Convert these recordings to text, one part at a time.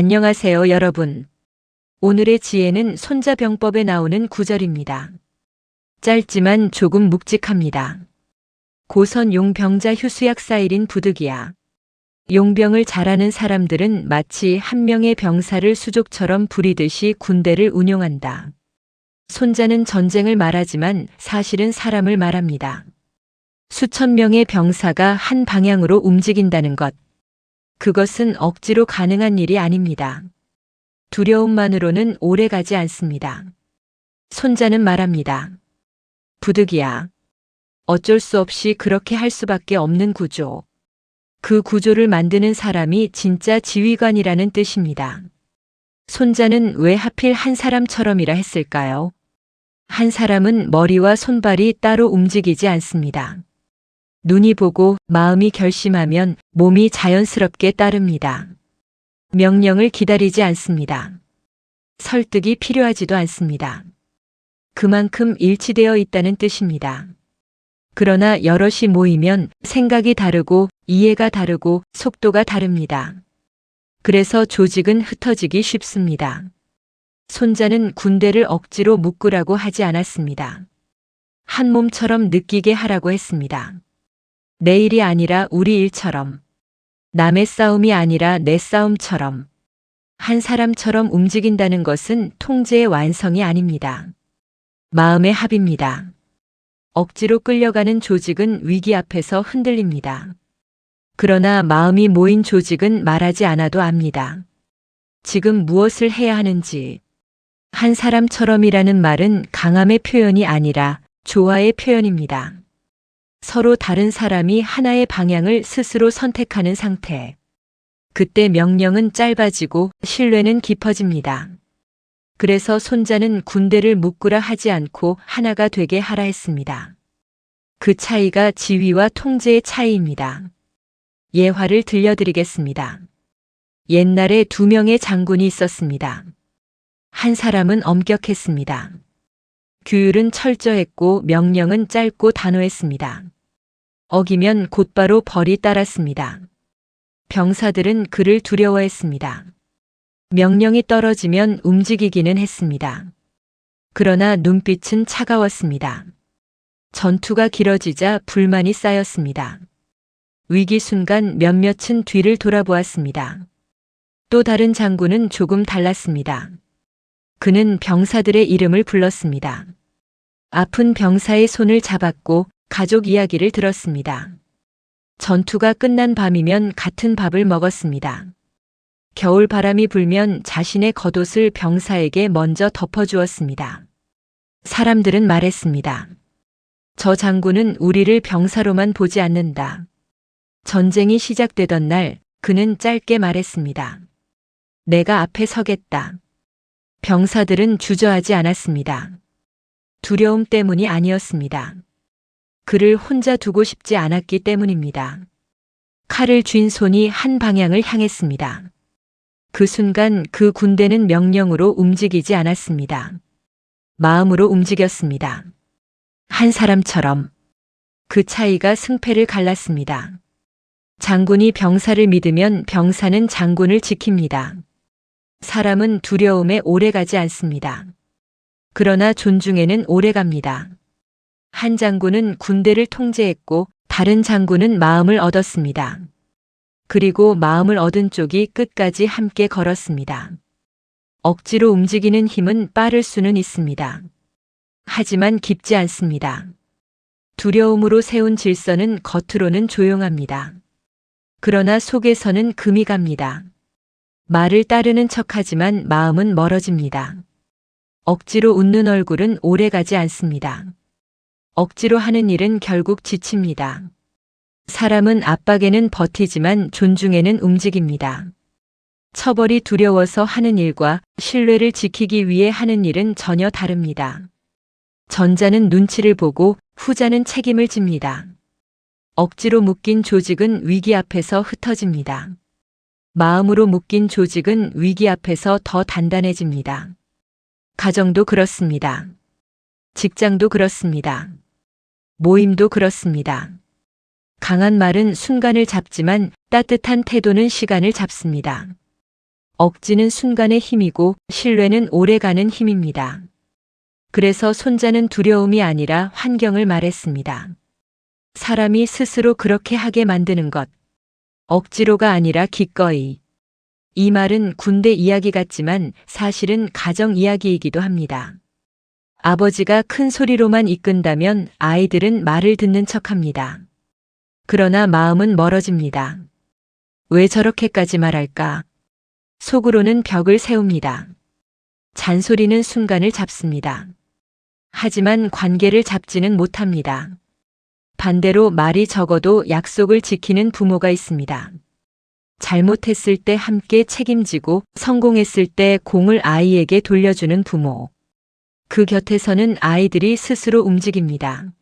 안녕하세요, 여러분. 오늘의 지혜는 손자병법에 나오는 구절입니다. 짧지만 조금 묵직합니다. 고선 용병자 휴수약 사일인 부득이야. 용병을 잘하는 사람들은 마치 한 명의 병사를 수족처럼 부리듯이 군대를 운용한다. 손자는 전쟁을 말하지만 사실은 사람을 말합니다. 수천 명의 병사가 한 방향으로 움직인다는 것. 그것은 억지로 가능한 일이 아닙니다. 두려움만으로는 오래 가지 않습니다. 손자는 말합니다. 부득이야. 어쩔 수 없이 그렇게 할 수밖에 없는 구조. 그 구조를 만드는 사람이 진짜 지휘관이라는 뜻입니다. 손자는 왜 하필 한 사람처럼이라 했을까요? 한 사람은 머리와 손발이 따로 움직이지 않습니다. 눈이 보고 마음이 결심하면 몸이 자연스럽게 따릅니다. 명령을 기다리지 않습니다. 설득이 필요하지도 않습니다. 그만큼 일치되어 있다는 뜻입니다. 그러나 여럿이 모이면 생각이 다르고 이해가 다르고 속도가 다릅니다. 그래서 조직은 흩어지기 쉽습니다. 손자는 군대를 억지로 묶으라고 하지 않았습니다. 한 몸처럼 느끼게 하라고 했습니다. 내 일이 아니라 우리 일처럼, 남의 싸움이 아니라 내 싸움처럼, 한 사람처럼 움직인다는 것은 통제의 완성이 아닙니다. 마음의 합입니다. 억지로 끌려가는 조직은 위기 앞에서 흔들립니다. 그러나 마음이 모인 조직은 말하지 않아도 압니다. 지금 무엇을 해야 하는지. 한 사람처럼이라는 말은 강함의 표현이 아니라 조화의 표현입니다. 서로 다른 사람이 하나의 방향을 스스로 선택하는 상태. 그때 명령은 짧아지고 신뢰는 깊어집니다. 그래서 손자는 군대를 묶으라 하지 않고 하나가 되게 하라 했습니다. 그 차이가 지휘와 통제의 차이입니다. 예화를 들려드리겠습니다. 옛날에 2명의 장군이 있었습니다. 한 사람은 엄격했습니다. 규율은 철저했고 명령은 짧고 단호했습니다. 어기면 곧바로 벌이 따랐습니다. 병사들은 그를 두려워했습니다. 명령이 떨어지면 움직이기는 했습니다. 그러나 눈빛은 차가웠습니다. 전투가 길어지자 불만이 쌓였습니다. 위기 순간 몇몇은 뒤를 돌아보았습니다. 또 다른 장군은 조금 달랐습니다. 그는 병사들의 이름을 불렀습니다. 아픈 병사의 손을 잡았고 가족 이야기를 들었습니다. 전투가 끝난 밤이면 같은 밥을 먹었습니다. 겨울 바람이 불면 자신의 겉옷을 병사에게 먼저 덮어주었습니다. 사람들은 말했습니다. 저 장군은 우리를 병사로만 보지 않는다. 전쟁이 시작되던 날 그는 짧게 말했습니다. 내가 앞에 서겠다. 병사들은 주저하지 않았습니다. 두려움 때문이 아니었습니다. 그를 혼자 두고 싶지 않았기 때문입니다. 칼을 쥔 손이 한 방향을 향했습니다. 그 순간 그 군대는 명령으로 움직이지 않았습니다. 마음으로 움직였습니다. 한 사람처럼. 그 차이가 승패를 갈랐습니다. 장군이 병사를 믿으면 병사는 장군을 지킵니다. 사람은 두려움에 오래가지 않습니다. 그러나 존중에는 오래갑니다. 한 장군은 군대를 통제했고 다른 장군은 마음을 얻었습니다. 그리고 마음을 얻은 쪽이 끝까지 함께 걸었습니다. 억지로 움직이는 힘은 빠를 수는 있습니다. 하지만 깊지 않습니다. 두려움으로 세운 질서는 겉으로는 조용합니다. 그러나 속에서는 금이 갑니다. 말을 따르는 척하지만 마음은 멀어집니다. 억지로 웃는 얼굴은 오래가지 않습니다. 억지로 하는 일은 결국 지칩니다. 사람은 압박에는 버티지만 존중에는 움직입니다. 처벌이 두려워서 하는 일과 신뢰를 지키기 위해 하는 일은 전혀 다릅니다. 전자는 눈치를 보고 후자는 책임을 집니다. 억지로 묶인 조직은 위기 앞에서 흩어집니다. 마음으로 묶인 조직은 위기 앞에서 더 단단해집니다. 가정도 그렇습니다. 직장도 그렇습니다. 모임도 그렇습니다. 강한 말은 순간을 잡지만 따뜻한 태도는 시간을 잡습니다. 억지는 순간의 힘이고 신뢰는 오래가는 힘입니다. 그래서 손자는 두려움이 아니라 환경을 말했습니다. 사람이 스스로 그렇게 하게 만드는 것. 억지로가 아니라 기꺼이. 이 말은 군대 이야기 같지만 사실은 가정 이야기이기도 합니다. 아버지가 큰 소리로만 이끈다면 아이들은 말을 듣는 척합니다. 그러나 마음은 멀어집니다. 왜 저렇게까지 말할까? 속으로는 벽을 세웁니다. 잔소리는 순간을 잡습니다. 하지만 관계를 잡지는 못합니다. 반대로 말이 적어도 약속을 지키는 부모가 있습니다. 잘못했을 때 함께 책임지고 성공했을 때 공을 아이에게 돌려주는 부모. 그 곁에서는 아이들이 스스로 움직입니다.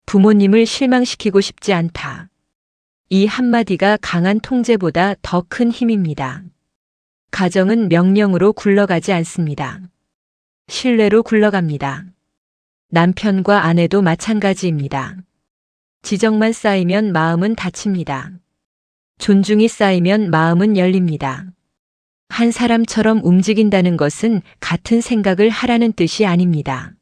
부모님을 실망시키고 싶지 않다. 이 한마디가 강한 통제보다 더 큰 힘입니다. 가정은 명령으로 굴러가지 않습니다. 신뢰로 굴러갑니다. 남편과 아내도 마찬가지입니다. 지적만 쌓이면 마음은 닫힙니다. 존중이 쌓이면 마음은 열립니다. 한 사람처럼 움직인다는 것은 같은 생각을 하라는 뜻이 아닙니다.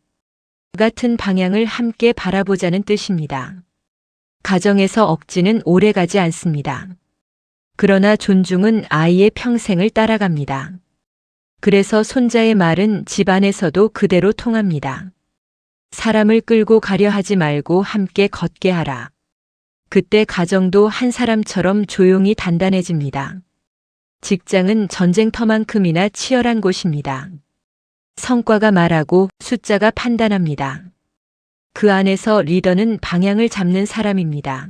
같은 방향을 함께 바라보자는 뜻입니다. 가정에서 억지는 오래가지 않습니다. 그러나 존중은 아이의 평생을 따라갑니다. 그래서 손자의 말은 집안에서도 그대로 통합니다. 사람을 끌고 가려 하지 말고 함께 걷게 하라. 그때 가정도 한 사람처럼 조용히 단단해집니다. 직장은 전쟁터만큼이나 치열한 곳입니다. 성과가 말하고 숫자가 판단합니다. 그 안에서 리더는 방향을 잡는 사람입니다.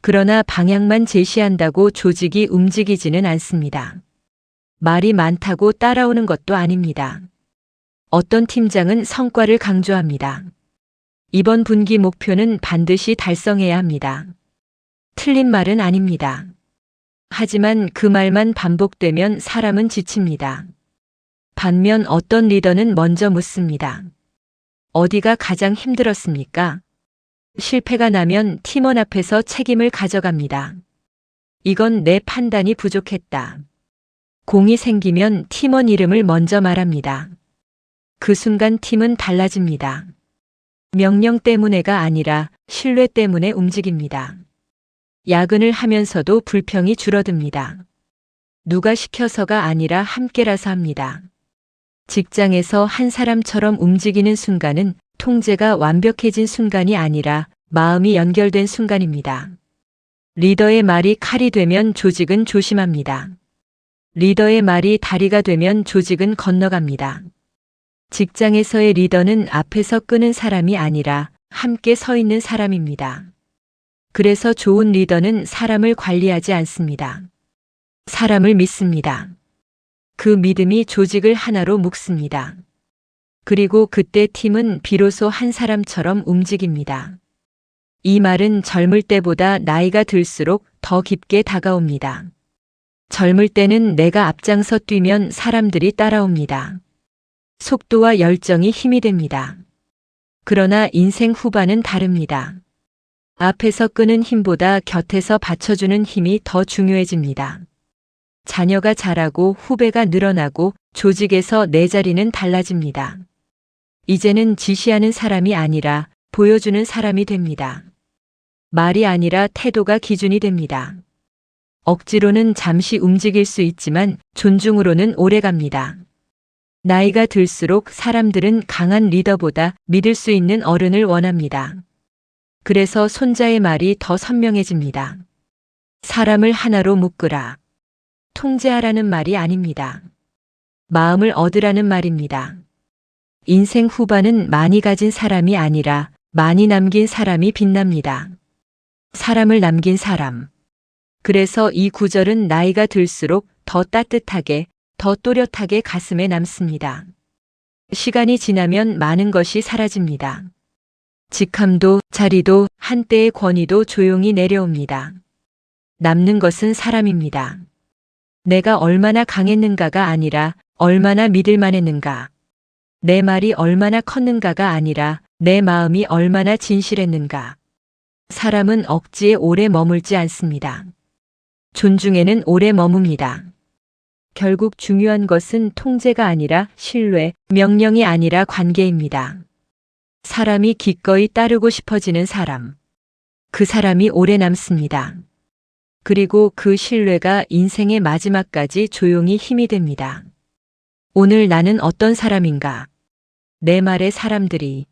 그러나 방향만 제시한다고 조직이 움직이지는 않습니다. 말이 많다고 따라오는 것도 아닙니다. 어떤 팀장은 성과를 강조합니다. 이번 분기 목표는 반드시 달성해야 합니다. 틀린 말은 아닙니다. 하지만 그 말만 반복되면 사람은 지칩니다. 반면 어떤 리더는 먼저 묻습니다. 어디가 가장 힘들었습니까? 실패가 나면 팀원 앞에서 책임을 가져갑니다. 이건 내 판단이 부족했다. 공이 생기면 팀원 이름을 먼저 말합니다. 그 순간 팀은 달라집니다. 명령 때문에가 아니라 신뢰 때문에 움직입니다. 야근을 하면서도 불평이 줄어듭니다. 누가 시켜서가 아니라 함께라서 합니다. 직장에서 한 사람처럼 움직이는 순간은 통제가 완벽해진 순간이 아니라 마음이 연결된 순간입니다. 리더의 말이 칼이 되면 조직은 조심합니다. 리더의 말이 다리가 되면 조직은 건너갑니다. 직장에서의 리더는 앞에서 끄는 사람이 아니라 함께 서 있는 사람입니다. 그래서 좋은 리더는 사람을 관리하지 않습니다. 사람을 믿습니다. 그 믿음이 조직을 하나로 묶습니다. 그리고 그때 팀은 비로소 한 사람처럼 움직입니다. 이 말은 젊을 때보다 나이가 들수록 더 깊게 다가옵니다. 젊을 때는 내가 앞장서 뛰면 사람들이 따라옵니다. 속도와 열정이 힘이 됩니다. 그러나 인생 후반은 다릅니다. 앞에서 끄는 힘보다 곁에서 받쳐주는 힘이 더 중요해집니다. 자녀가 자라고 후배가 늘어나고 조직에서 내 자리는 달라집니다. 이제는 지시하는 사람이 아니라 보여주는 사람이 됩니다. 말이 아니라 태도가 기준이 됩니다. 억지로는 잠시 움직일 수 있지만 존중으로는 오래갑니다. 나이가 들수록 사람들은 강한 리더보다 믿을 수 있는 어른을 원합니다. 그래서 손자의 말이 더 선명해집니다. 사람을 하나로 묶으라. 통제하라는 말이 아닙니다. 마음을 얻으라는 말입니다. 인생 후반은 많이 가진 사람이 아니라 많이 남긴 사람이 빛납니다. 사람을 남긴 사람. 그래서 이 구절은 나이가 들수록 더 따뜻하게, 더 또렷하게 가슴에 남습니다. 시간이 지나면 많은 것이 사라집니다. 직함도 자리도 한때의 권위도 조용히 내려옵니다. 남는 것은 사람입니다. 내가 얼마나 강했는가가 아니라 얼마나 믿을 만했는가. 내 말이 얼마나 컸는가가 아니라 내 마음이 얼마나 진실했는가. 사람은 억지에 오래 머물지 않습니다. 존중에는 오래 머뭅니다. 결국 중요한 것은 통제가 아니라 신뢰, 명령이 아니라 관계입니다. 사람이 기꺼이 따르고 싶어지는 사람. 그 사람이 오래 남습니다. 그리고 그 신뢰가 인생의 마지막까지 조용히 힘이 됩니다. 오늘 나는 어떤 사람인가? 내 말에 사람들이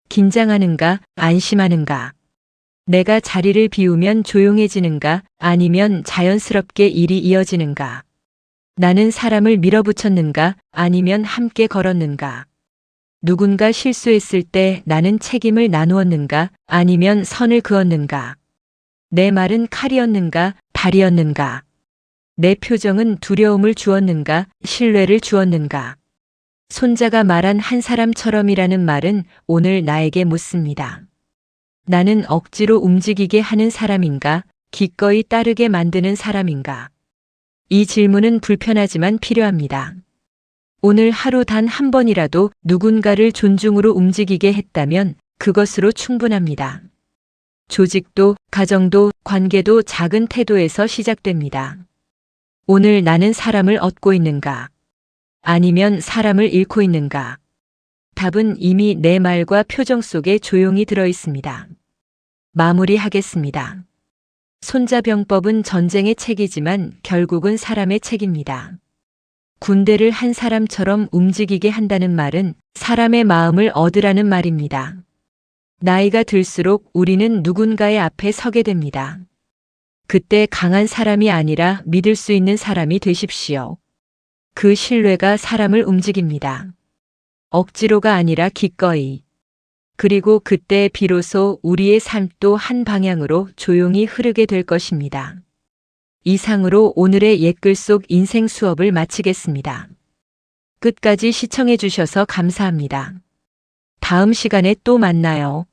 긴장하는가, 안심하는가? 내가 자리를 비우면 조용해지는가, 아니면 자연스럽게 일이 이어지는가? 나는 사람을 밀어붙였는가, 아니면 함께 걸었는가? 누군가 실수했을 때 나는 책임을 나누었는가, 아니면 선을 그었는가? 내 말은 칼이었는가, 발이었는가? 내 표정은 두려움을 주었는가, 신뢰를 주었는가? 손자가 말한 한 사람처럼이라는 말은 오늘 나에게 묻습니다. 나는 억지로 움직이게 하는 사람인가, 기꺼이 따르게 만드는 사람인가? 이 질문은 불편하지만 필요합니다. 오늘 하루 단 한 번이라도 누군가를 존중으로 움직이게 했다면 그것으로 충분합니다. 조직도, 가정도, 관계도 작은 태도에서 시작됩니다. 오늘 나는 사람을 얻고 있는가? 아니면 사람을 잃고 있는가? 답은 이미 내 말과 표정 속에 조용히 들어 있습니다. 마무리하겠습니다. 손자병법은 전쟁의 책이지만 결국은 사람의 책입니다. 군대를 한 사람처럼 움직이게 한다는 말은 사람의 마음을 얻으라는 말입니다. 나이가 들수록 우리는 누군가의 앞에 서게 됩니다. 그때 강한 사람이 아니라 믿을 수 있는 사람이 되십시오. 그 신뢰가 사람을 움직입니다. 억지로가 아니라 기꺼이. 그리고 그때 비로소 우리의 삶도 한 방향으로 조용히 흐르게 될 것입니다. 이상으로 오늘의 옛글 속 인생 수업을 마치겠습니다. 끝까지 시청해 주셔서 감사합니다. 다음 시간에 또 만나요.